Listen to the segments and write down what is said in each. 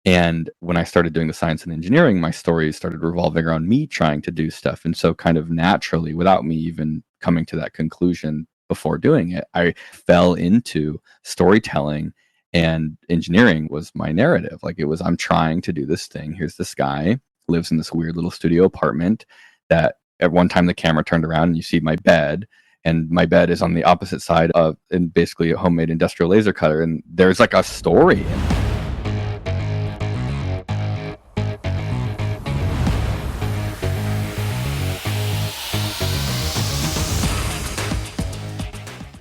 And when I started doing the science and engineering, my stories started revolving around me trying to do stuff. And so kind of naturally, without me even coming to that conclusion before doing it, I fell into storytelling, and engineering was my narrative. Like it was, I'm trying to do this thing. Here's this guy, lives in this weird little studio apartment that at one time the camera turned around and you see my bed, and my bed is on the opposite side of, and basically a homemade industrial laser cutter. And there's like a story.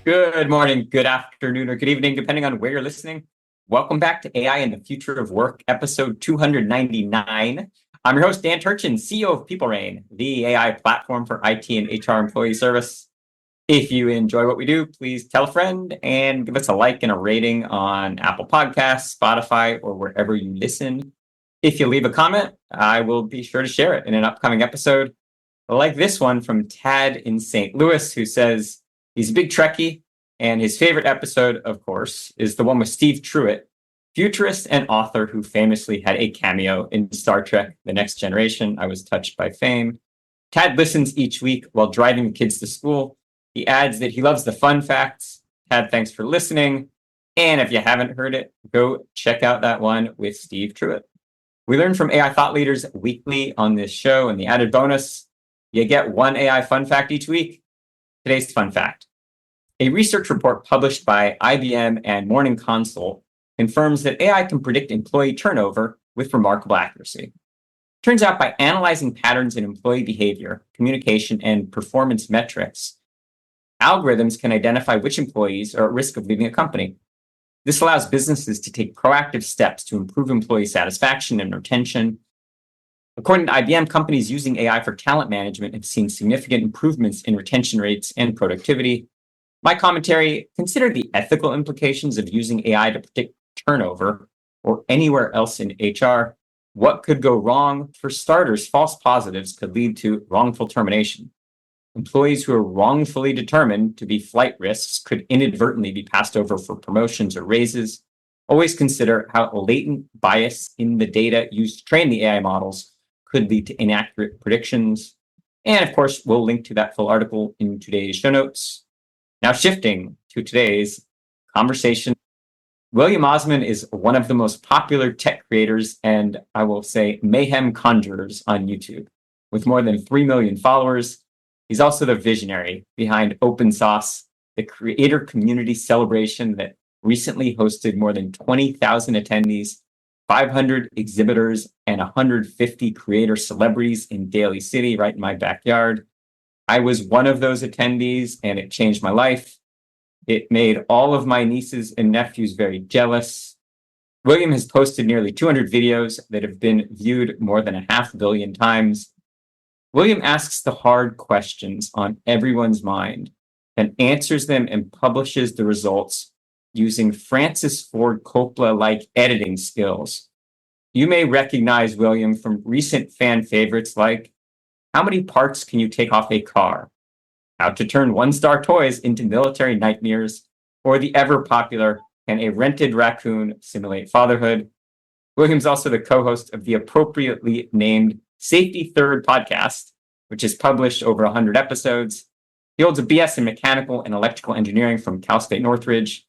Good morning, good afternoon, or good evening, depending on where you're listening. Welcome back to AI and the Future of Work, episode 299. I'm your host, Dan Turchin, CEO of PeopleRain, the AI platform for IT and HR employee service. If you enjoy what we do, please tell a friend and give us a like and a rating on Apple Podcasts, Spotify, or wherever you listen. If you leave a comment, I will be sure to share it in an upcoming episode, like this one from Tad in St. Louis, who says he's a big Trekkie, and his favorite episode, of course, is the one with Steve Truitt, futurist and author who famously had a cameo in Star Trek: The Next Generation. I was touched by fame. Tad listens each week while driving the kids to school. He adds that he loves the fun facts. Tad, thanks for listening. And if you haven't heard it, go check out that one with Steve Truitt. We learn from AI thought leaders weekly on this show, and the added bonus, you get one AI fun fact each week. Today's fun fact. A research report published by IBM and Morning Consult confirms that AI can predict employee turnover with remarkable accuracy. Turns out by analyzing patterns in employee behavior, communication, and performance metrics, algorithms can identify which employees are at risk of leaving a company. This allows businesses to take proactive steps to improve employee satisfaction and retention. According to IBM, companies using AI for talent management have seen significant improvements in retention rates and productivity. My commentary: consider the ethical implications of using AI to predict turnover or anywhere else in HR. What could go wrong? For starters, false positives could lead to wrongful termination. Employees who are wrongfully determined to be flight risks could inadvertently be passed over for promotions or raises. Always consider how latent bias in the data used to train the AI models could lead to inaccurate predictions. And of course, we'll link to that full article in today's show notes. Now, shifting to today's conversation, William Osman is one of the most popular tech creators and, I will say, mayhem conjurers on YouTube. With more than 3 million followers, he's also the visionary behind Open Sauce, the creator community celebration that recently hosted more than 20,000 attendees, 500 exhibitors, and 150 creator celebrities in Daly City, right in my backyard. I was one of those attendees, and it changed my life. It made all of my nieces and nephews very jealous. William has posted nearly 200 videos that have been viewed more than 500 million times. William asks the hard questions on everyone's mind and answers them and publishes the results using Francis Ford Coppola-like editing skills. You may recognize William from recent fan favorites like how many parts can you take off a car? How to turn one-star toys into military nightmares, or the ever-popular Can a Rented Raccoon Simulate Fatherhood? William's also the co-host of the appropriately named Safety Third podcast, which has published over 100 episodes. He holds a BS in mechanical and electrical engineering from Cal State Northridge.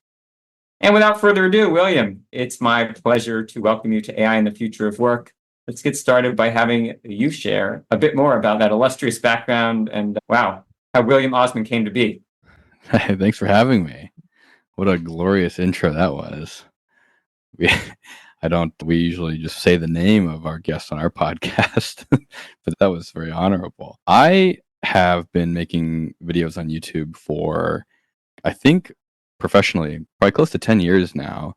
And without further ado, William, it's my pleasure to welcome you to AI and the Future of Work. Let's get started by having you share a bit more about that illustrious background and, wow, how William Osman came to be. Hey, thanks for having me. What a glorious intro that was. We usually just say the name of our guest on our podcast, but that was very honorable. I have been making videos on YouTube for, I think, professionally, probably close to 10 years now.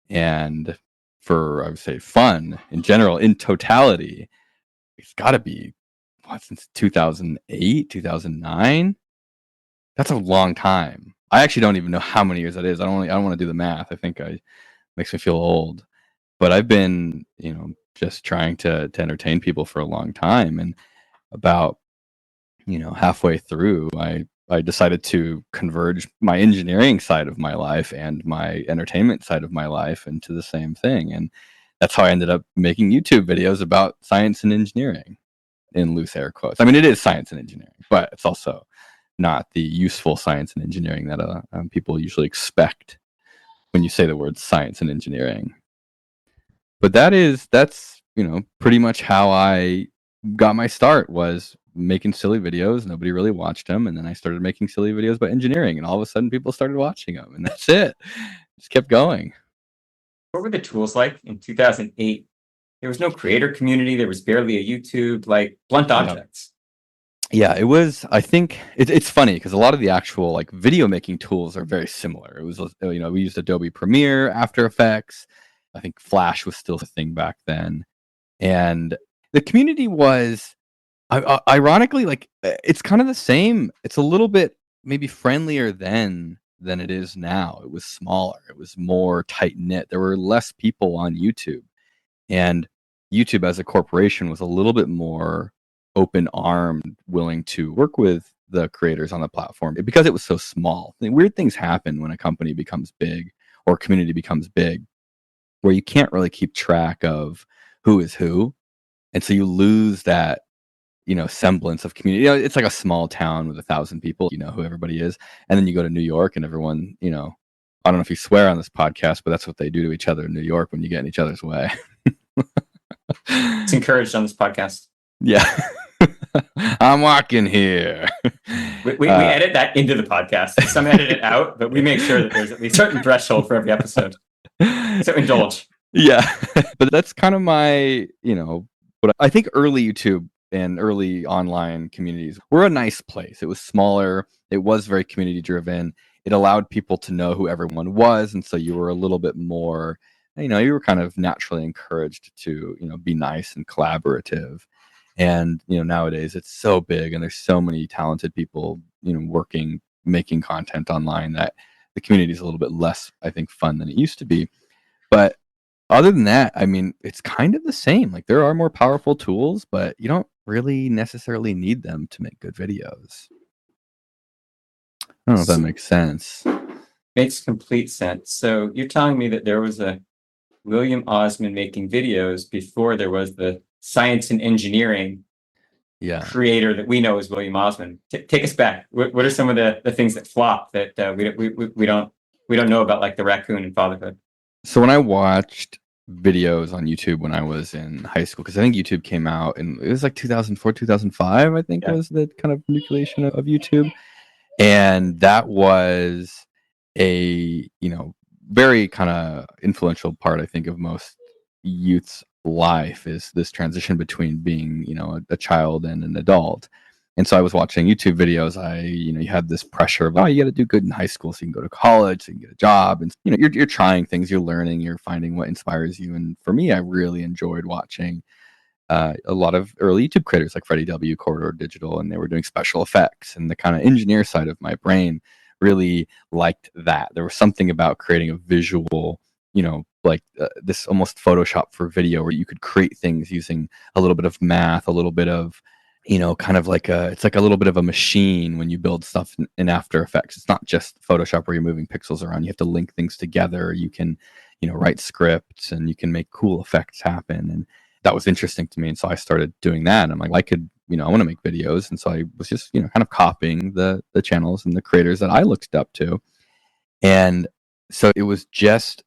And for, I would say, fun in general, in totality, it's got to be, since 2008, 2009? That's a long time. I actually don't even know how many years that is. I don't want to do the math. I think it makes me feel old. But I've been, just trying to entertain people for a long time. And about, halfway through, I decided to converge my engineering side of my life and my entertainment side of my life into the same thing. And that's how I ended up making YouTube videos about science and engineering, in loose air quotes. I mean, it is science and engineering, but it's also not the useful science and engineering that people usually expect when you say the word science and engineering. But that's pretty much how I got my start, was making silly videos. Nobody really watched them, and then I started making silly videos about engineering, and all of a sudden people started watching them, and that's it. Just kept going. What were the tools like in 2008? There was no creator community. There was barely a YouTube, like blunt objects. Yeah, it was. I think it's funny because a lot of the actual like video making tools are very similar. It was, we used Adobe Premiere, After Effects. I think Flash was still a thing back then, and the community was, ironically, like, it's kind of the same. It's a little bit maybe friendlier then than it is now. It was smaller. It was more tight knit. There were less people on YouTube, and YouTube as a corporation was a little bit more open armed, willing to work with the creators on the platform because it was so small. Weird things happen when a company becomes big or community becomes big, where you can't really keep track of who is who, and so you lose that semblance of community. It's like a small town with 1,000 people. You know who everybody is, and then you go to New York, and everyone. I don't know if you swear on this podcast, but that's what they do to each other in New York when you get in each other's way. It's encouraged on this podcast. Yeah. I'm walking here. We edit that into the podcast. Some edit it out, but we make sure that there's at least a certain threshold for every episode. So indulge. Yeah. But that's kind of my, but I think early YouTube and early online communities were a nice place. It was smaller. It was very community driven. It allowed people to know who everyone was. And so you were a little bit more, you were kind of naturally encouraged to, be nice and collaborative. And, nowadays it's so big and there's so many talented people, working, making content online, that the community is a little bit less, I think, fun than it used to be. But other than that, I mean, it's kind of the same. Like, there are more powerful tools, but you don't really necessarily need them to make good videos. I don't know if that makes sense. Makes complete sense. So you're telling me that there was a William Osman making videos before there was the science and engineering creator that we know as William Osman. Take us back. What are some of the things that flop that we don't know about, like the raccoon and fatherhood? So when I watched videos on YouTube when I was in high school, because I think YouTube came out and it was like 2004, 2005, I think was the kind of nucleation of YouTube. And that was a, very kind of influential part, I think, of most youth's life, is this transition between being, a child and an adult. And so I was watching YouTube videos. You had this pressure of, you got to do good in high school so you can go to college, so you can get a job. And, you're trying things, you're learning, you're finding what inspires you. And for me, I really enjoyed watching a lot of early YouTube creators like Freddie W, Corridor Digital, and they were doing special effects. And the kind of engineer side of my brain really liked that. There was something about creating a visual, like this almost Photoshop for video, where you could create things using a little bit of math, a little bit of, kind of like it's like a little bit of a machine when you build stuff in After Effects. It's not just Photoshop where you're moving pixels around. You have to link things together. You can, write scripts and you can make cool effects happen. And that was interesting to me. And so I started doing that. And I'm like, I could, I want to make videos. And so I was just, kind of copying the channels and the creators that I looked up to. And so it was just,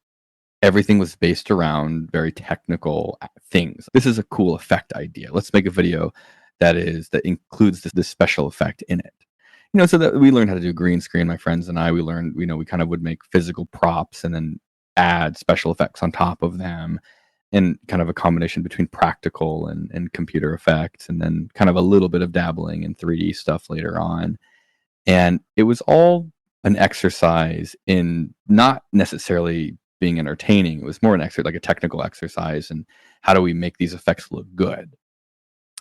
everything was based around very technical things. This is a cool effect idea. Let's make a video that includes this special effect in it. So that we learned how to do green screen. My friends and I, we learned, we kind of would make physical props and then add special effects on top of them, and kind of a combination between practical and computer effects, and then kind of a little bit of dabbling in 3D stuff later on. And it was all an exercise in not necessarily being entertaining. It was more an exercise, like a technical exercise, and how do we make these effects look good.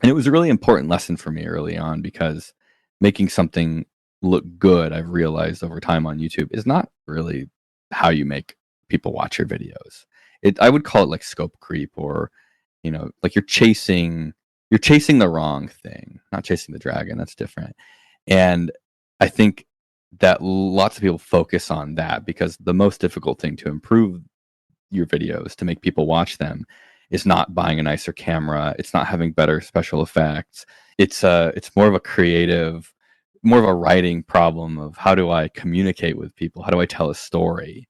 And it was a really important lesson for me early on, because making something look good, I've realized over time on YouTube, is not really how you make people watch your videos. I would call it like scope creep, or, like you're chasing the wrong thing, not chasing the dragon. That's different. And I think that lots of people focus on that, because the most difficult thing to improve your videos, to make people watch them, is not buying a nicer camera. It's not having better special effects. It's more of a creative, more of a writing problem of how do I communicate with people? How do I tell a story?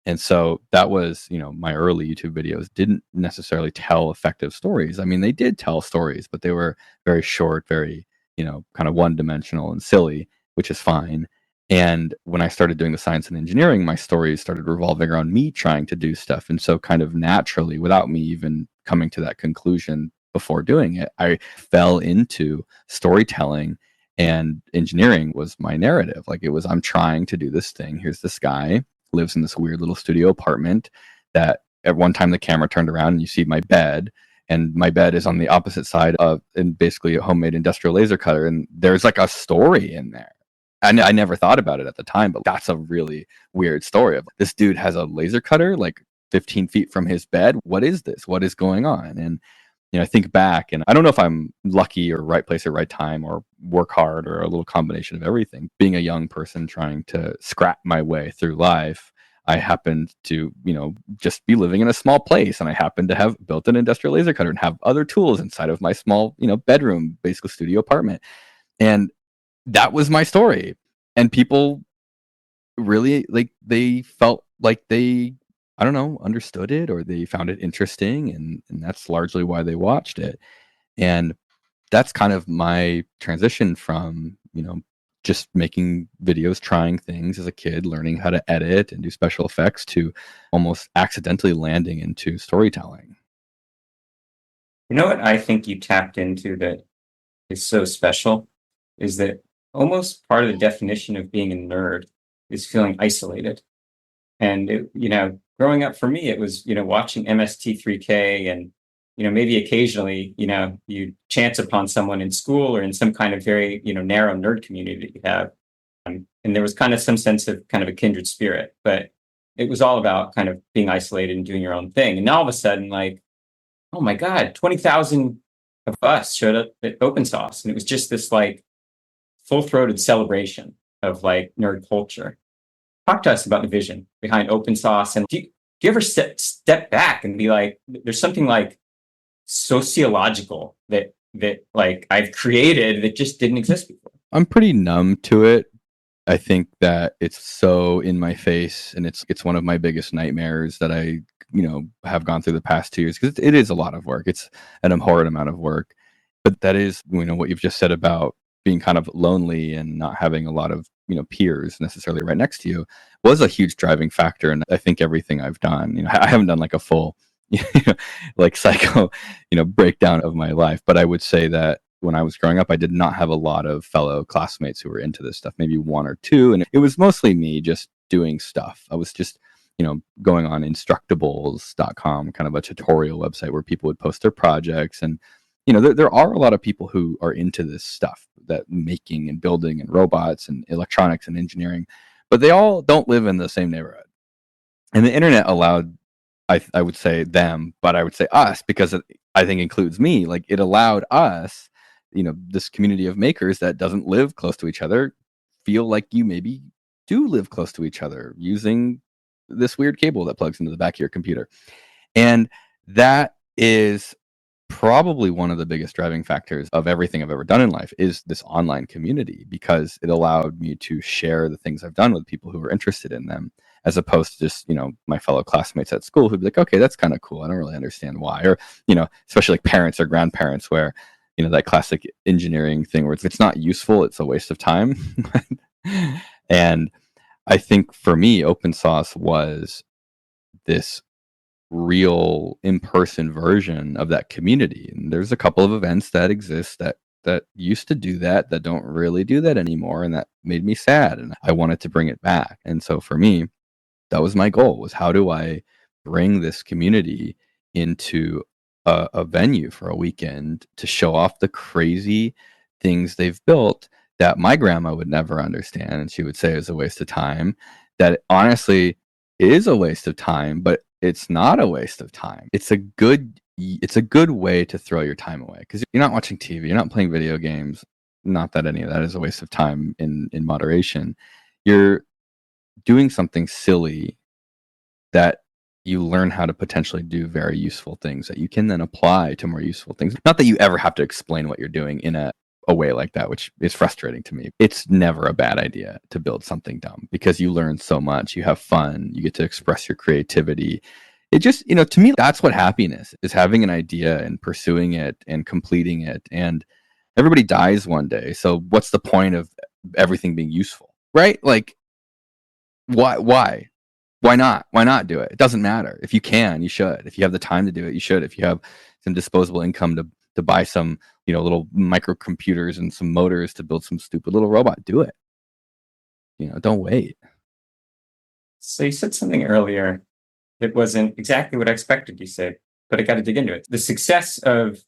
And so that was, my early YouTube videos didn't necessarily tell effective stories. I mean, they did tell stories, but they were very short, very, kind of one-dimensional and silly, which is fine. And when I started doing the science and engineering, my stories started revolving around me trying to do stuff. And so kind of naturally, without me even coming to that conclusion before doing it, I fell into storytelling, and engineering was my narrative. Like, it was, I'm trying to do this thing. Here's this guy lives in this weird little studio apartment that at one time the camera turned around and you see my bed, and my bed is on the opposite side of, and basically a homemade industrial laser cutter, and there's like a story in there. And I never thought about it at the time, but that's a really weird story of this dude has a laser cutter like 15 feet from his bed. What is this? What is going on? And I think back, and I don't know if I'm lucky or right place or right time or work hard or a little combination of everything. Being a young person trying to scrap my way through life, I happened to, just be living in a small place, and I happened to have built an industrial laser cutter and have other tools inside of my small, bedroom, basically studio apartment. And that was my story. And people really, like, they felt like they, I don't know, understood it, or they found it interesting, and that's largely why they watched it. And that's kind of my transition from, just making videos, trying things as a kid, learning how to edit and do special effects, to almost accidentally landing into storytelling. You know what I think you tapped into that is so special is that almost part of the definition of being a nerd is feeling isolated. And growing up for me, it was, watching MST3K, and, maybe occasionally, you chance upon someone in school or in some kind of very, narrow nerd community that you have. And there was kind of some sense of kind of a kindred spirit, but it was all about kind of being isolated and doing your own thing. And all of a sudden, like, oh my God, 20,000 of us showed up at Open Sauce. And it was just this like full-throated celebration of like nerd culture. Talk to us about the vision behind Open Sauce. And do you ever step back and be like, there's something like sociological that like I've created that just didn't exist before? I'm pretty numb to it. I think that it's so in my face, and it's one of my biggest nightmares that I, have gone through the past 2 years, because it is a lot of work. It's an abhorrent amount of work. But that is, what you've just said about being kind of lonely and not having a lot of, peers necessarily right next to you, was a huge driving factor. And I think everything I've done, I haven't done like a full, like psycho, breakdown of my life. But I would say that when I was growing up, I did not have a lot of fellow classmates who were into this stuff, maybe one or two. And it was mostly me just doing stuff. I was just, going on instructables.com, kind of a tutorial website where people would post their projects. And, there are a lot of people who are into this stuff, that making and building and robots and electronics and engineering, but they all don't live in the same neighborhood. And the internet allowed, I would say them, but I would say us, because I think includes me. Like, it allowed us, this community of makers that doesn't live close to each other, feel like you maybe do live close to each other using this weird cable that plugs into the back of your computer. And that is probably one of the biggest driving factors of everything I've ever done in life, is this online community, because it allowed me to share the things I've done with people who are interested in them, as opposed to just, my fellow classmates at school who'd be like, okay, that's kind of cool. I don't really understand why. Or, especially like parents or grandparents, where, that classic engineering thing where if it's not useful, it's a waste of time. And I think for me, Open Sauce was this real in-person version of that community. And there's a couple of events that exist that used to do that don't really do that anymore, and that made me sad, and I wanted to bring it back. And so for me, that was my goal, was how do I bring this community into a venue for a weekend to show off the crazy things they've built that my grandma would never understand, and she would say is a waste of time. That honestly is a waste of time, but it's not a waste of time. It's a good way to throw your time away, because you're not watching TV, you're not playing video games. Not that any of that is a waste of time in moderation. You're doing something silly that you learn how to potentially do very useful things that you can then apply to more useful things. Not that you ever have to explain what you're doing in a way like that, which is frustrating to me. It's never a bad idea to build something dumb because you learn so much, you have fun, you get to express your creativity. It just, to me, that's what happiness is, having an idea and pursuing it and completing it. And everybody dies one day. So what's the point of everything being useful, right? Like, why not? Why not do it? It doesn't matter. If you can, you should. If you have the time to do it, you should. If you have some disposable income to buy some, little microcomputers and some motors to build some stupid little robot, do it. Don't wait. So you said something earlier that wasn't exactly what I expected you said, but I got to dig into it. The success of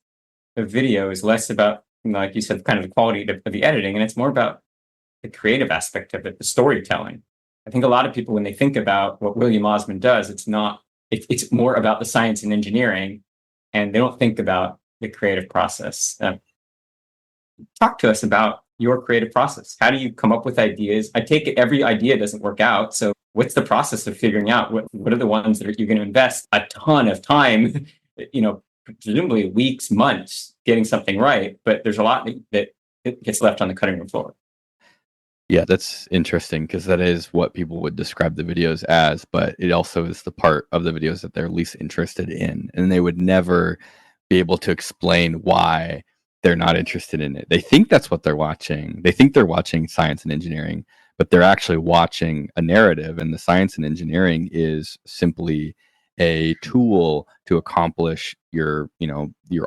a video is less about, like you said, kind of the quality of the editing, and it's more about the creative aspect of it, the storytelling. I think a lot of people, when they think about what William Osman does, it's more about the science and engineering, and they don't think about the creative process. Talk to us about your creative process. How do you come up with ideas? I take it every idea doesn't work out. So what's the process of figuring out what are the ones that you're going to invest a ton of time, presumably weeks, months getting something right, but there's a lot that gets left on the cutting room floor. Yeah, that's interesting because that is what people would describe the videos as, but it also is the part of the videos that they're least interested in. And they would never be able to explain why they're not interested in it. They think that's what they're watching. They think they're watching science and engineering, but they're actually watching a narrative. And the science and engineering is simply a tool to accomplish your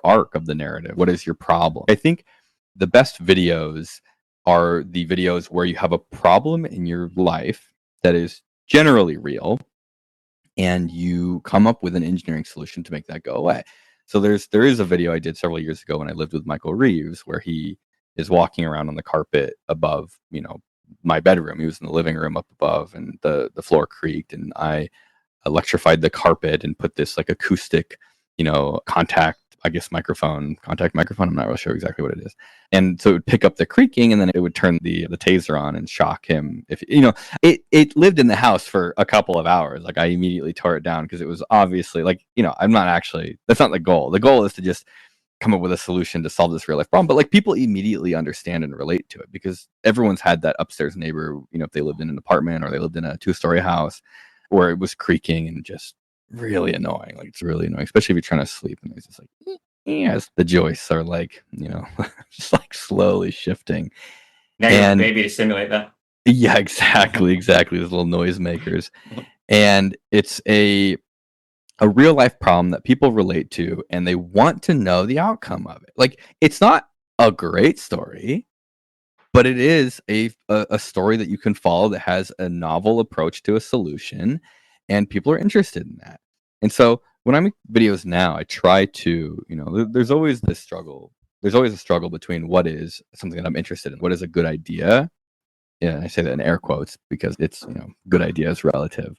arc of the narrative. What is your problem? I think the best videos are the videos where you have a problem in your life that is generally real, and you come up with an engineering solution to make that go away. So there is a video I did several years ago when I lived with Michael Reeves where he is walking around on the carpet above, my bedroom. He was in the living room up above, and the floor creaked, and I electrified the carpet and put this like acoustic, contact microphone. I'm not really sure exactly what it is. And so it would pick up the creaking, and then it would turn the taser on and shock him. If it lived in the house for a couple of hours. Like, I immediately tore it down because it was obviously I'm not actually, that's not the goal. The goal is to just come up with a solution to solve this real life problem. But people immediately understand and relate to it because everyone's had that upstairs neighbor, if they lived in an apartment or they lived in a 2-story house where it was creaking and just really annoying. It's really annoying, especially if you're trying to sleep and there's just yes, the joists are just slowly shifting. Now you have a baby to simulate that. Yeah, exactly. Those little noisemakers. And it's a real life problem that people relate to, and they want to know the outcome of it. It's not a great story, but it is a story that you can follow that has a novel approach to a solution, and people are interested in that. And so when I make videos now, I try to, there's always this struggle. There's always a struggle between what is something that I'm interested in, what is a good idea. Yeah, I say that in air quotes because it's, good idea is relative,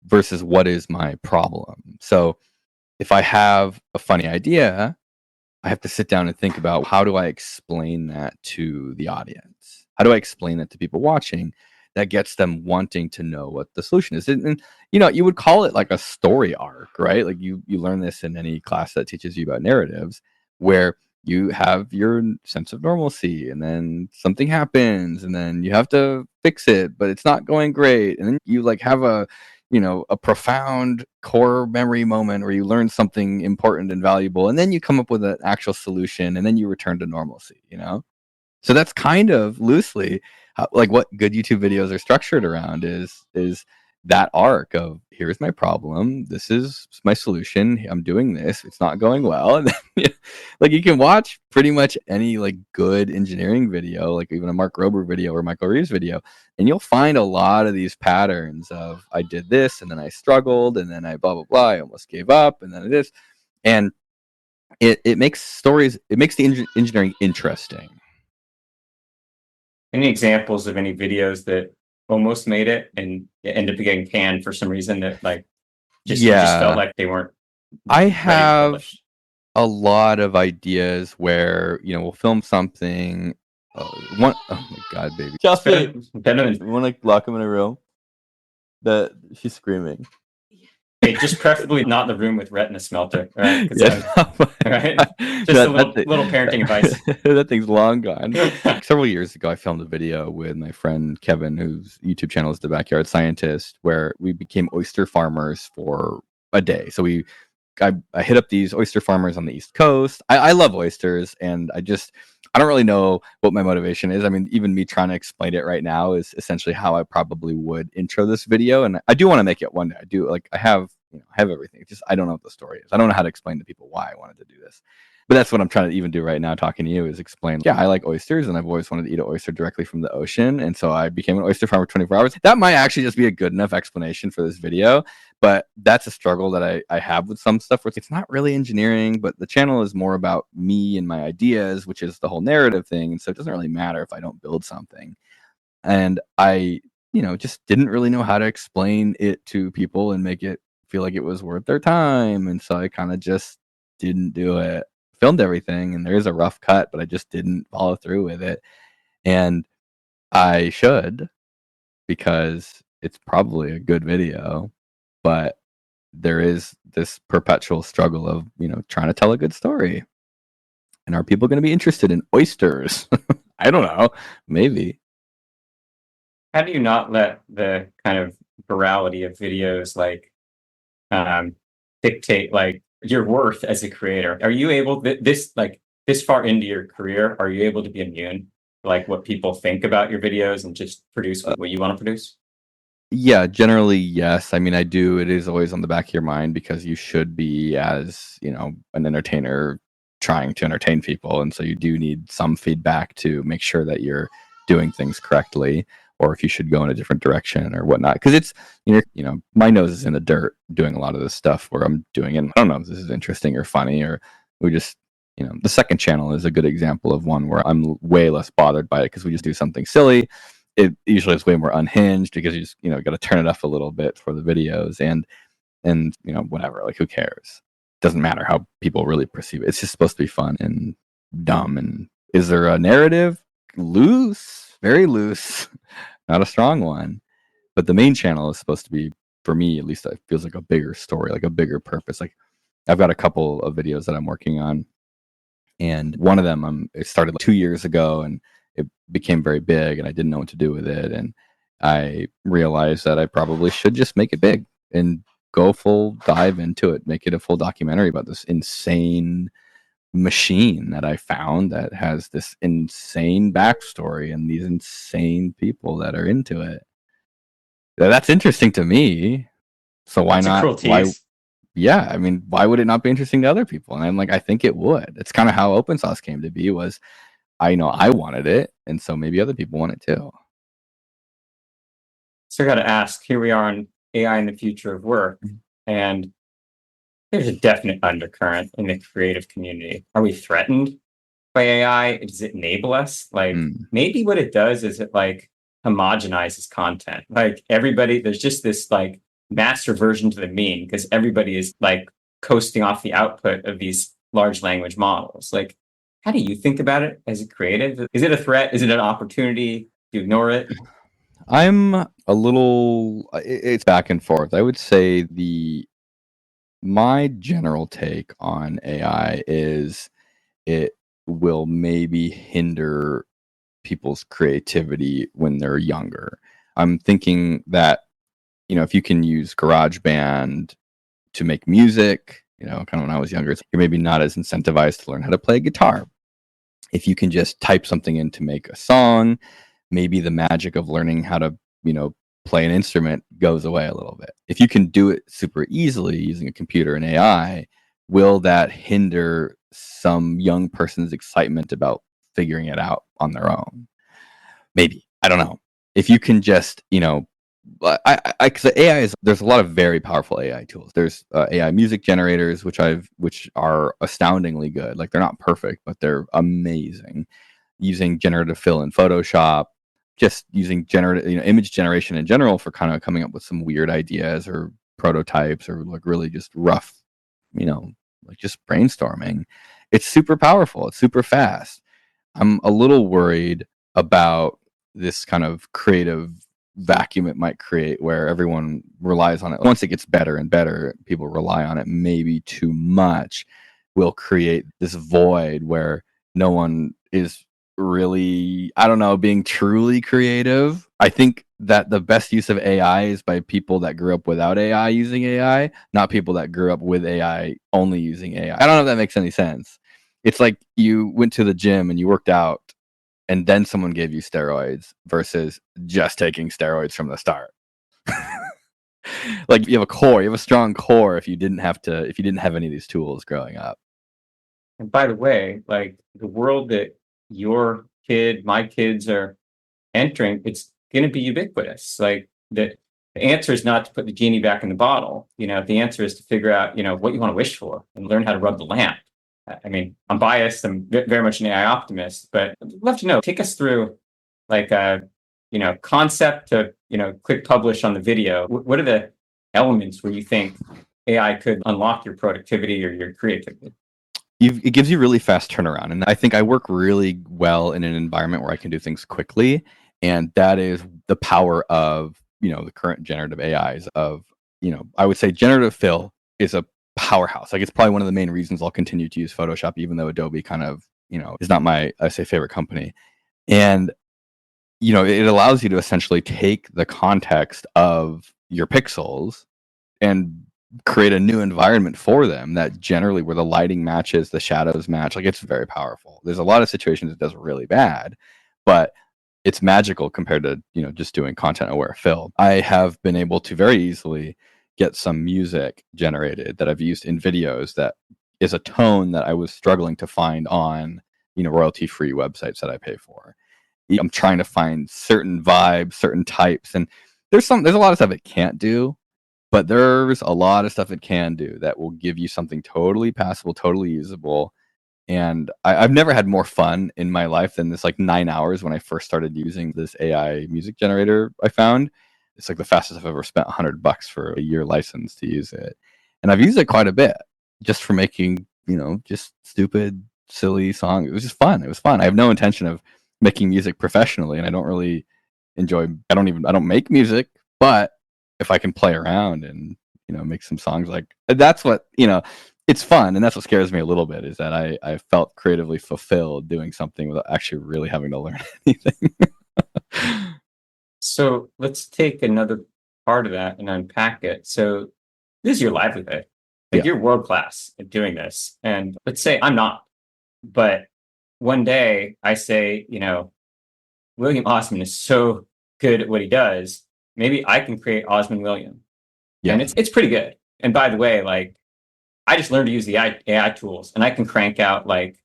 versus what is my problem. So if I have a funny idea, I have to sit down and think about, how do I explain that to the audience? How do I explain that to people watching that gets them wanting to know what the solution is? And you would call it like a story arc, right? You learn this in any class that teaches you about narratives, where you have your sense of normalcy, and then something happens, and then you have to fix it, but it's not going great. And then you have a profound core memory moment where you learn something important and valuable, and then you come up with an actual solution, and then you return to normalcy, So that's kind of loosely what good YouTube videos are structured around is that arc of, here's my problem, this is my solution, I'm doing this, it's not going well. And then you can watch pretty much any good engineering video, even a Mark Rober video or Michael Reeves video, and you'll find a lot of these patterns of, I did this and then I struggled and then I blah blah blah, I almost gave up, and then this, and it makes stories, it makes the engineering interesting. Any examples of any videos that almost made it and ended up getting canned for some reason that just felt like they weren't? I have a lot of ideas where we'll film something. Oh my god, baby! Chelsea, you want to lock him in a room? She's screaming. Okay, just preferably not the room with retina smelter, right? Yeah, Right? Just a little parenting advice. That thing's long gone. Several years ago, I filmed a video with my friend Kevin, whose YouTube channel is The Backyard Scientist, where we became oyster farmers for a day. So I hit up these oyster farmers on the East Coast. I love oysters, and I don't really know what my motivation is. I mean, even me trying to explain it right now is essentially how I probably would intro this video, and I do want to make it one day. I have everything. Just I don't know what the story is. I don't know how to explain to people why I wanted to do this. But that's what I'm trying to even do right now, talking to you, is explain, yeah, I like oysters, and I've always wanted to eat an oyster directly from the ocean. And so I became an oyster farmer 24 hours. That might actually just be a good enough explanation for this video. But that's a struggle that I have with some stuff where it's not really engineering, but the channel is more about me and my ideas, which is the whole narrative thing. And so it doesn't really matter if I don't build something. And I, just didn't really know how to explain it to people and make it feel like it was worth their time. And so I kind of just didn't do it. Filmed everything, and there is a rough cut, but I just didn't follow through with it. And I should, because it's probably a good video, but there is this perpetual struggle of, trying to tell a good story. And are people going to be interested in oysters? I don't know. Maybe. How do you not let the kind of virality of videos dictate your worth as a creator? Are you able this far into your career? Are you able to be immune to what people think about your videos and just produce what you want to produce? Yeah, generally, yes. I mean, I do. It is always on the back of your mind because you should be, as an entertainer, trying to entertain people, and so you do need some feedback to make sure that you're doing things correctly, or if you should go in a different direction or whatnot. Because it's my nose is in the dirt doing a lot of this stuff where I'm doing it. I don't know if this is interesting or funny, or we just the second channel is a good example of one where I'm way less bothered by it because we just do something silly. It usually is way more unhinged because you just got to turn it up a little bit for the videos and whatever, who cares? Doesn't matter how people really perceive it. It's just supposed to be fun and dumb. And is there a narrative? Loose, very loose, not a strong one. But the main channel is supposed to be, for me at least, it feels like a bigger story, like a bigger purpose. Like I've got a couple of videos that I'm working on, and one of them it started 2 years ago, and it became very big, and I didn't know what to do with it. And I realized that I probably should just make it big and go full dive into it, make it a full documentary about this insane machine that I found that has this insane backstory and these insane people that are into it. That's interesting to me. So why not? Why? Yeah, I mean, why would it not be interesting to other people? And I'm like, I think it would. It's kind of how open source came to be. Was I wanted it, and so maybe other people want it too. So I got to ask, here we are on AI in the future of work, and there's a definite undercurrent in the creative community. Are we threatened by AI? Does it enable us? Maybe what it does is it homogenizes content. Everybody, there's just this master version to the mean because everybody is coasting off the output of these large language models. How do you think about it as a creative? Is it a threat? Is it an opportunity? Do you ignore it? I'm a little, it's back and forth. I would say my general take on AI is it will maybe hinder people's creativity when they're younger. I'm thinking that, if you can use GarageBand to make music, kind of when I was younger, you're maybe not as incentivized to learn how to play guitar. If you can just type something in to make a song, maybe the magic of learning how to, play an instrument goes away a little bit. If you can do it super easily using a computer and AI, will that hinder some young person's excitement about figuring it out on their own? Maybe. I don't know. If you can just, because AI there's a lot of very powerful AI tools. There's AI music generators, which are astoundingly good. They're not perfect, but they're amazing. Using generative fill in Photoshop, just using generative, image generation in general for kind of coming up with some weird ideas or prototypes or really just rough, just brainstorming. It's super powerful. It's super fast. I'm a little worried about this kind of creative vacuum it might create where everyone relies on it. Once it gets better and better, people rely on it maybe too much, will create this void where no one is really, I don't know, being truly creative. I think that the best use of AI is by people that grew up without AI using AI, not people that grew up with AI only using AI. I don't know if that makes any sense. It's like you went to the gym and you worked out and then someone gave you steroids versus just taking steroids from the start. Like you have a core, you have a strong core if you didn't have any of these tools growing up. And by the way, like the world that your kid, my kids are entering, it's going to be ubiquitous. Like the answer is not to put the genie back in the bottle. The answer is to figure out, what you want to wish for and learn how to rub the lamp. I mean, I'm biased. I'm very much an AI optimist, but I'd love to know, take us through like a, concept to, click publish on the video. What are the elements where you think AI could unlock your productivity or your creativity? It gives you really fast turnaround. And I think I work really well in an environment where I can do things quickly. And that is the power of, the current generative AIs of, I would say generative fill is a powerhouse. Like it's probably one of the main reasons I'll continue to use Photoshop, even though Adobe kind of, is not my, I say, favorite company. And, it allows you to essentially take the context of your pixels and create a new environment for them that generally where the lighting matches, the shadows match. Like it's very powerful. There's a lot of situations it does really bad, but it's magical compared to, just doing content aware fill. I have been able to very easily get some music generated that I've used in videos that is a tone that I was struggling to find on, royalty free websites that I pay for. I'm trying to find certain vibes, certain types, and there's a lot of stuff it can't do, but there's a lot of stuff it can do that will give you something totally passable, totally usable. And I've never had more fun in my life than this like 9 hours when I first started using this AI music generator I found. It's like the fastest I've ever spent $100 for a year license to use it. And I've used it quite a bit just for making, just stupid, silly songs. It was just fun. It was fun. I have no intention of making music professionally, and I don't really I don't make music, but if I can play around and, make some songs, like that's what, it's fun. And that's what scares me a little bit is that I felt creatively fulfilled doing something without actually really having to learn anything. So let's take another part of that and unpack it. So this is your livelihood. Like you're world class at doing this. And let's say I'm not, but one day I say, William Osman is so good at what he does. Maybe I can create Osman William. Yeah. And it's pretty good. And by the way, like I just learned to use the AI tools and I can crank out like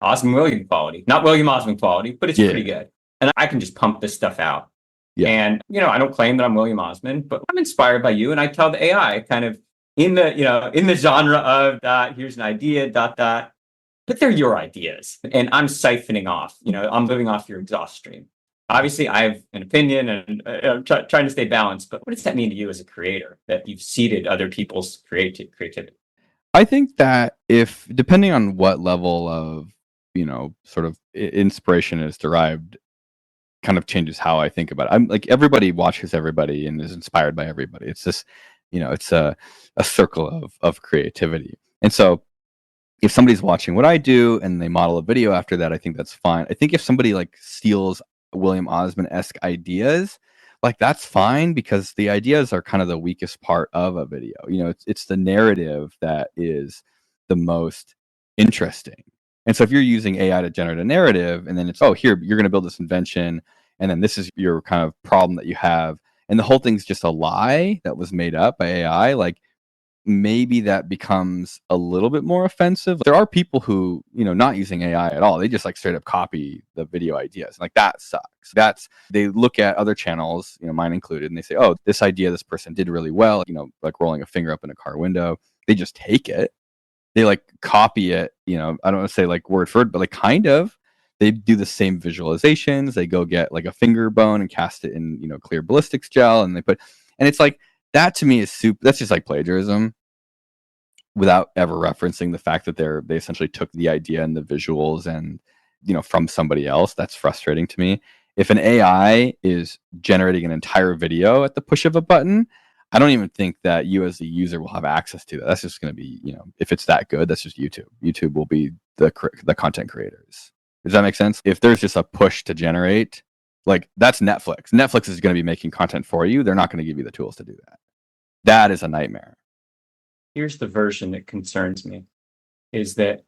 Osman William quality, not William Osman quality, but it's pretty good. And I can just pump this stuff out. Yeah. And, I don't claim that I'm William Osman, but I'm inspired by you. And I tell the AI kind of in the genre of here's an idea, ... But they're your ideas. And I'm siphoning off, I'm living off your exhaust stream. Obviously, I have an opinion and I'm trying to stay balanced. But what does that mean to you as a creator, that you've seeded other people's creativity? I think that if, depending on what level of, sort of inspiration is derived, kind of changes how I think about it. I'm like, everybody watches everybody and is inspired by everybody. It's this, it's a circle of creativity. And so if somebody's watching what I do and they model a video after that, I think that's fine. I think if somebody like steals William Osman-esque ideas, like that's fine because the ideas are kind of the weakest part of a video. It's the narrative that is the most interesting. And so if you're using AI to generate a narrative and then it's, oh, here, you're going to build this invention and then this is your kind of problem that you have, and the whole thing's just a lie that was made up by AI, like maybe that becomes a little bit more offensive. There are people who, not using AI at all, they just like straight up copy the video ideas. And like that sucks. They look at other channels, mine included, and they say, oh, this idea this person did really well, like rolling a finger up in a car window. They just take it. They like copy it, I don't want to say like word for word, but like kind of. They do the same visualizations. They go get like a finger bone and cast it in, clear ballistics gel, and it's like, that to me is that's just like plagiarism without ever referencing the fact that they essentially took the idea and the visuals and, from somebody else. That's frustrating to me. If an AI is generating an entire video at the push of a button, I don't even think that you as the user will have access to that. That's just going to be, if it's that good, that's just YouTube. YouTube will be the content creators. Does that make sense? If there's just a push to generate, like that's Netflix. Netflix is going to be making content for you. They're not going to give you the tools to do that. That is a nightmare. Here's the version that concerns me, is that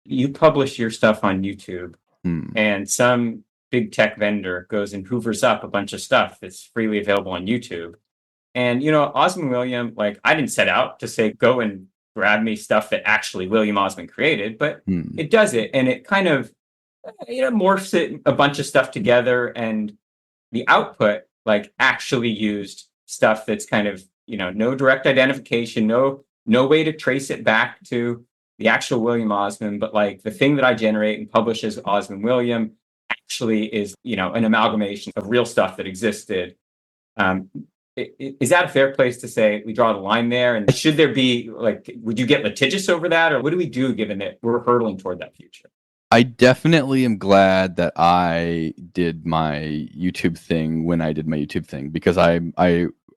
you publish your stuff on YouTube and some big tech vendor goes and hoovers up a bunch of stuff that's freely available on YouTube. And, Osman William, I didn't set out to say, go and grab me stuff that actually William Osman created, but it does it. And it kind of, morphs it, a bunch of stuff together. And the output, actually used stuff that's kind of, no direct identification, no way to trace it back to the actual William Osman, but the thing that I generate and publish as Osman William actually is, an amalgamation of real stuff that existed. Is that a fair place to say we draw the line there? And should there be would you get litigious over that, or what do we do given that we're hurtling toward that future? I definitely am glad that I did my YouTube thing when I did my YouTube thing, because I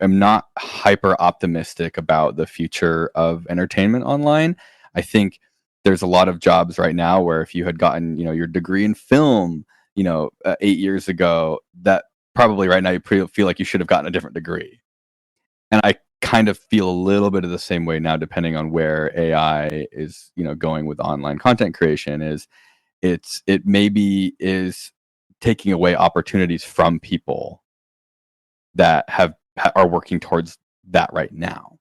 am not hyper optimistic about the future of entertainment online. I think there's a lot of jobs right now where if you had gotten, your degree in film, 8 years ago, that probably right now you feel like you should have gotten a different degree. And I kind of feel a little bit of the same way now, depending on where AI is, going with online content creation. It maybe is taking away opportunities from people that are working towards that right now.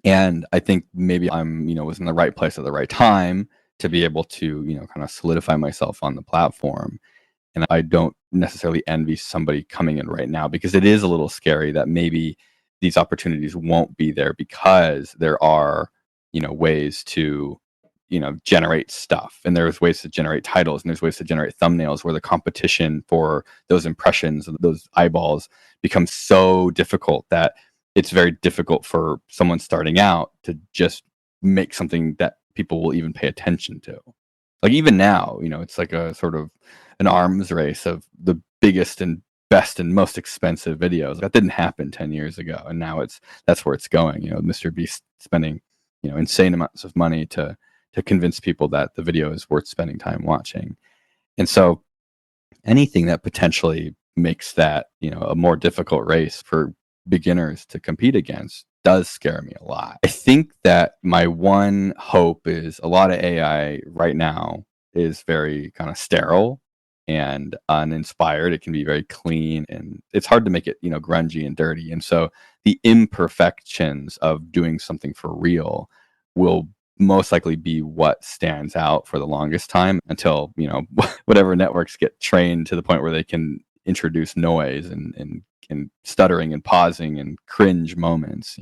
And I think maybe I'm, was in the right place at the right time to be able to, kind of solidify myself on the platform. And I don't necessarily envy somebody coming in right now, because it is a little scary that maybe these opportunities won't be there, because there are, ways to, generate stuff, and there's ways to generate titles, and there's ways to generate thumbnails, where the competition for those impressions and those eyeballs becomes so difficult that it's very difficult for someone starting out to just make something that people will even pay attention to. Even now, it's like a sort of an arms race of the biggest and best and most expensive videos. That didn't happen 10 years ago, and now that's where it's going. Mr. Beast spending, insane amounts of money to convince people that the video is worth spending time watching. And so anything that potentially makes that, a more difficult race for beginners to compete against does scare me a lot. I think that my one hope is a lot of AI right now is very kind of sterile and uninspired. It can be very clean, and it's hard to make it, grungy and dirty. And so the imperfections of doing something for real will most likely be what stands out for the longest time, until, whatever networks get trained to the point where they can introduce noise and stuttering and pausing and cringe moments,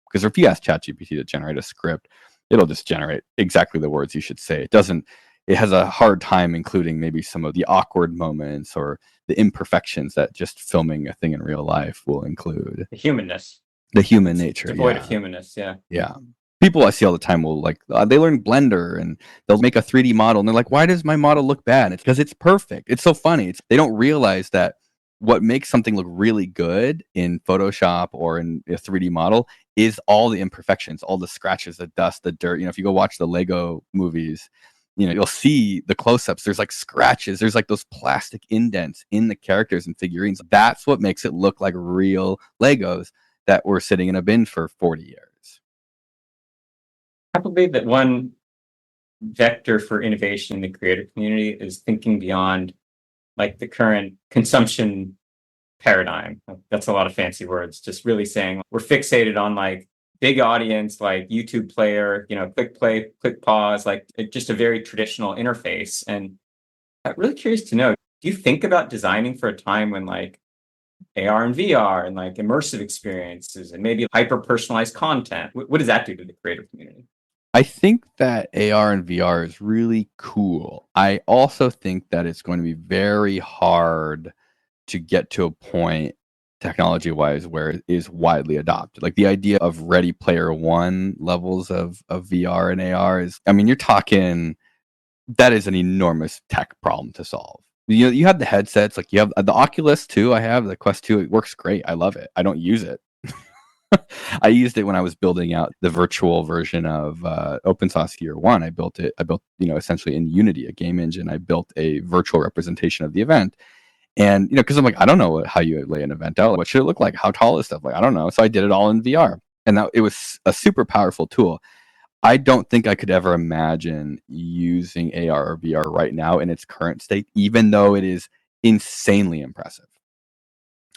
because if you ask ChatGPT to generate a script, it'll just generate exactly the words you should say. It has a hard time including maybe some of the awkward moments or the imperfections that just filming a thing in real life will include. The humanness. The human nature. Devoid of humanness, yeah. Yeah. People I see all the time will they learn Blender and they'll make a 3D model and they're like, why does my model look bad? It's because it's perfect. It's so funny. They don't realize that what makes something look really good in Photoshop or in a 3D model is all the imperfections, all the scratches, the dust, the dirt. If you go watch the Lego movies, you'll see the close-ups. There's scratches. There's those plastic indents in the characters and figurines. That's what makes it look like real Legos that were sitting in a bin for 40 years. I believe that one vector for innovation in the creator community is thinking beyond the current consumption paradigm. That's a lot of fancy words. Just really saying we're fixated on big audience, YouTube player, click play, click pause, just a very traditional interface. And I'm really curious to know, do you think about designing for a time when AR and VR and immersive experiences and maybe hyper personalized content? What does that do to the creative community? I think that AR and VR is really cool. I also think that it's going to be very hard to get to a point technology-wise where it is widely adopted. The idea of Ready Player One levels of VR and AR is, you're talking, that is an enormous tech problem to solve. You have the headsets, like you have the Oculus too. I have the Quest 2. It works great. I love it. I don't use it. I used it when I was building out the virtual version of OpenSauce Year One. I built essentially in Unity, a game engine. I built a virtual representation of the event. And, because I'm like, I don't know how you lay an event out. What should it look like? How tall is stuff? Like, I don't know. So I did it all in VR. And it was a super powerful tool. I don't think I could ever imagine using AR or VR right now in its current state, even though it is insanely impressive.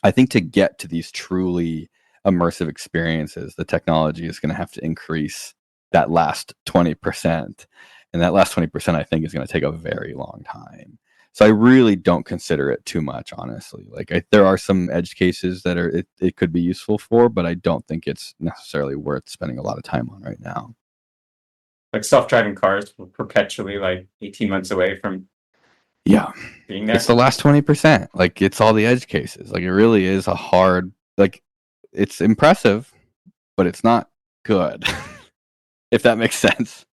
I think to get to these truly immersive experiences, the technology is going to have to increase that last 20%. And that last 20%, I think, is going to take a very long time. So I really don't consider it too much, honestly. Like there are some edge cases that it could be useful for, but I don't think it's necessarily worth spending a lot of time on right now. Like self-driving cars were perpetually like 18 months away from being there. It's the last 20%. Like it's all the edge cases. Like it really is a hard, like it's impressive, but it's not good. If that makes sense.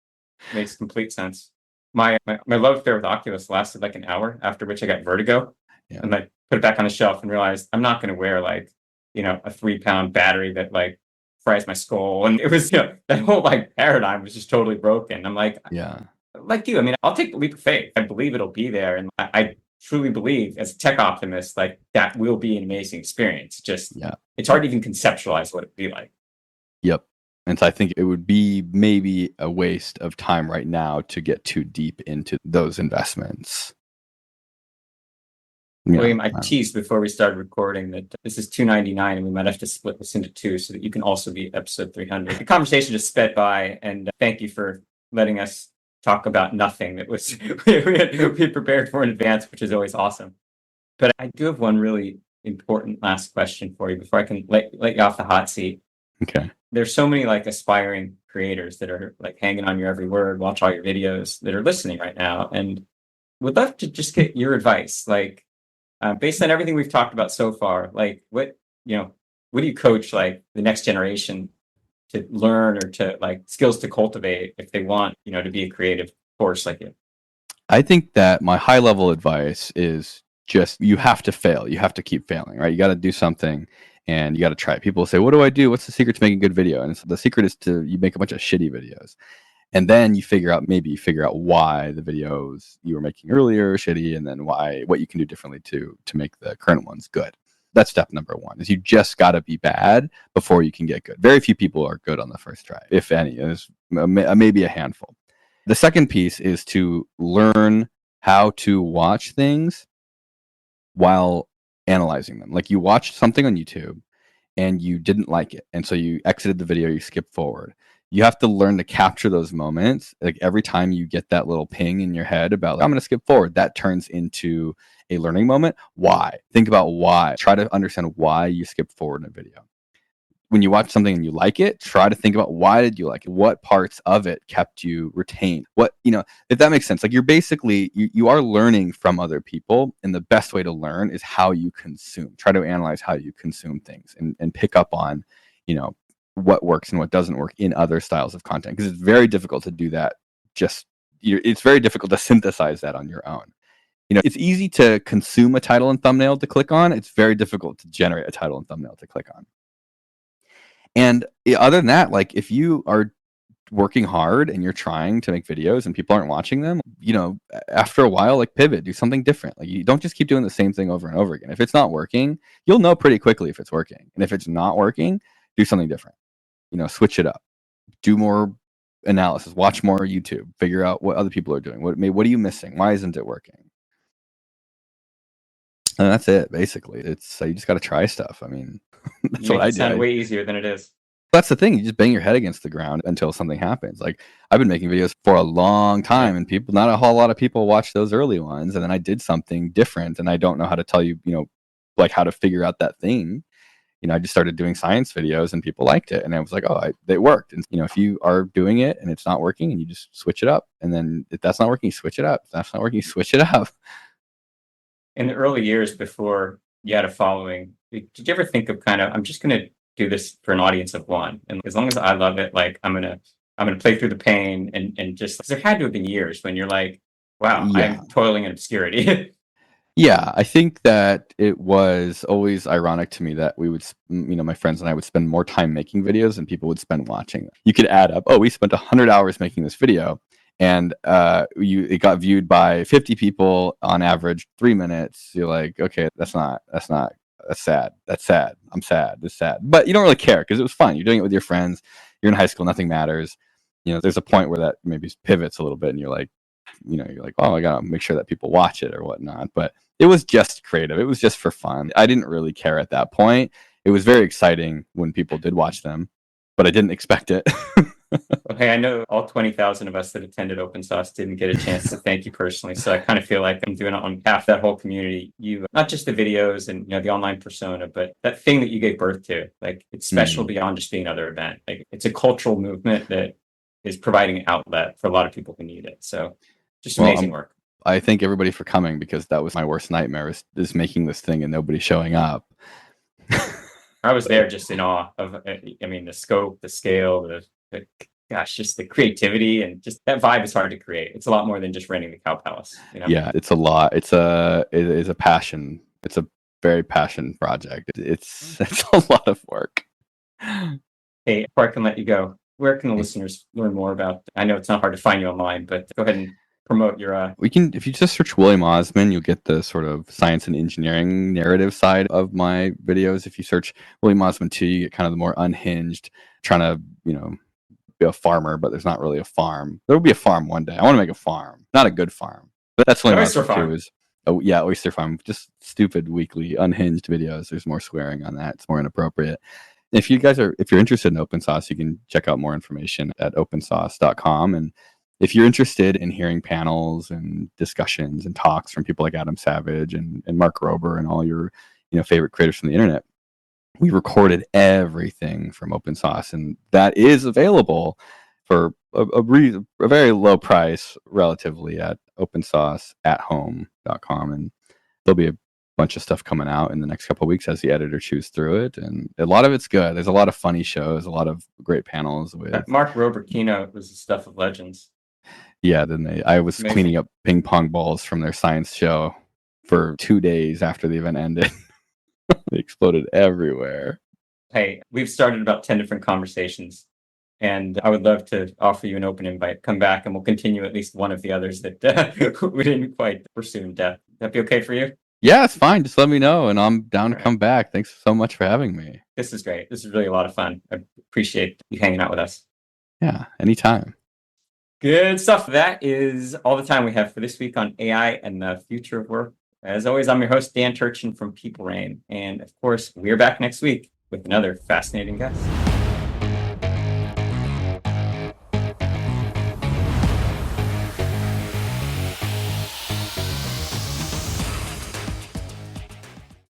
Makes complete sense. My love affair with Oculus lasted like an hour, after which I got vertigo. Yeah. And I put it back on the shelf and realized I'm not going to wear like, a 3-pound battery that like fries my skull. And it was, that whole like paradigm was just totally broken. I'm like, yeah, like you, I mean, I'll take the leap of faith. I believe it'll be there. And I truly believe, as a tech optimist, like that will be an amazing experience. Just, it's hard to even conceptualize what it'd be like. Yep. And so I think it would be maybe a waste of time right now to get too deep into those investments. William, I teased before we started recording that this is 299 and we might have to split this into two so that you can also be episode 300. The conversation just sped by, and thank you for letting us talk about nothing that was we had prepared for in advance, which is always awesome. But I do have one really important last question for you before I can let you off the hot seat. Okay. There's so many like aspiring creators that are like hanging on your every word, watch all your videos, that are listening right now, and would love to just get your advice, like based on everything we've talked about so far. Like what do you coach like the next generation to learn, or to like skills to cultivate if they want to be a creative force like you? I think that my high level advice is just, you have to fail. You have to keep failing, right? You got to do something and you got to try it. People say, what do I do? What's the secret to making a good video? And the secret is you make a bunch of shitty videos. And then you figure out why the videos you were making earlier are shitty, and then what you can do differently to make the current ones good. That's step number one, is you just got to be bad before you can get good. Very few people are good on the first try, if any. There's maybe a handful. The second piece is to learn how to watch things while analyzing them. Like you watched something on YouTube and you didn't like it, and so you exited the video, you skipped forward. You have to learn to capture those moments. Like every time you get that little ping in your head about, I'm going to skip forward, that turns into a learning moment. Why? Think about why. Try to understand why you skipped forward in a video. When you watch something and you like it, try to think about, why did you like it? What parts of it kept you retained? If that makes sense. Like you're basically, you are learning from other people, and the best way to learn is how you consume. Try to analyze how you consume things and pick up on, what works and what doesn't work in other styles of content, because it's very difficult to do that. It's very difficult to synthesize that on your own. It's easy to consume a title and thumbnail to click on. It's very difficult to generate a title and thumbnail to click on. And other than that, like if you are working hard and you're trying to make videos and people aren't watching them, after a while, like pivot, do something different. Like you don't just keep doing the same thing over and over again. If it's not working, you'll know pretty quickly if it's working. And if it's not working, do something different. Switch it up. Do more analysis. Watch more YouTube. Figure out what other people are doing. What are you missing? Why isn't it working? And that's it, basically. It's you just got to try stuff. I mean, that's what I do. It sound way easier than it is. That's the thing. You just bang your head against the ground until something happens. Like I've been making videos for a long time, and not a whole lot of people watch those early ones. And then I did something different, and I don't know how to tell you, like how to figure out that thing. I just started doing science videos and people liked it. And I was like, it worked. And, if you are doing it and it's not working, and you just switch it up. And then if that's not working, switch it up. If that's not working, switch it up. In the early years before you had a following, did you ever think of I'm just going to do this for an audience of one? And as long as I love it, like I'm going to play through the pain and just, 'cause there had to have been years when you're like, wow, I'm toiling in obscurity. Yeah, I think that it was always ironic to me that we would, my friends and I would spend more time making videos than people would spend watching them. You could add up, oh, we spent 100 hours making this video, and it got viewed by 50 people on average, 3 minutes. You're like, okay, that's sad. That's sad. I'm sad. It's sad. But you don't really care because it was fun. You're doing it with your friends. You're in high school. Nothing matters. There's a point where that maybe pivots a little bit, and you're like, oh, I gotta make sure that people watch it or whatnot. But it was just creative. It was just for fun. I didn't really care at that point. It was very exciting when people did watch them, but I didn't expect it. Okay, I know all 20,000 of us that attended Open Sauce didn't get a chance to thank you personally. So I kind of feel like I'm doing it on behalf of that whole community. You, not just the videos and the online persona, but that thing that you gave birth to. Like, it's special beyond just being another event. Like, it's a cultural movement that is providing an outlet for a lot of people who need it. So just amazing work. I thank everybody for coming, because that was my worst nightmare, is making this thing and nobody showing up. I was there just in awe of, the scope, the scale, just the creativity, and just that vibe is hard to create. It's a lot more than just renting the Cow Palace. Yeah, it's a lot. It is a passion. It's a very passion project. It's a lot of work. Hey, before I can let you go, where can the listeners learn more about? I know it's not hard to find you online, but go ahead and promote your. If you just search William Osman, you'll get the sort of science and engineering narrative side of my videos. If you search William Osman 2, you get kind of the more unhinged, trying to, be a farmer, but there's not really a farm. There will be a farm one day. I want to make a farm, not a good farm. But that's William Osman 2 is. Oh yeah, oyster farm. Just stupid weekly unhinged videos. There's more swearing on that. It's more inappropriate. If you're interested in open sauce, you can check out more information at opensauce.com. And if you're interested in hearing panels and discussions and talks from people like Adam Savage and Mark Rober and all your favorite creators from the internet, we recorded everything from open sauce, and that is available for a very low price relatively at opensauceathome.com. And there'll be a bunch of stuff coming out in the next couple of weeks as the editor chews through it, and a lot of it's good. There's a lot of funny shows, a lot of great panels with Mark Rober keynote was the stuff of legends. Yeah, I was cleaning up ping pong balls from their science show for 2 days after the event ended. They exploded everywhere. Hey, we've started about 10 different conversations, and I would love to offer you an open invite. Come back and we'll continue at least one of the others that we didn't quite pursue in depth. That be okay for you? Yeah, it's fine. Just let me know, and I'm down to come back. Thanks so much for having me. This is great. This is really a lot of fun. I appreciate you hanging out with us. Yeah, anytime. Good stuff. That is all the time we have for this week on AI and the future of work. As always, I'm your host, Dan Turchin from People Rain. And of course, we're back next week with another fascinating guest.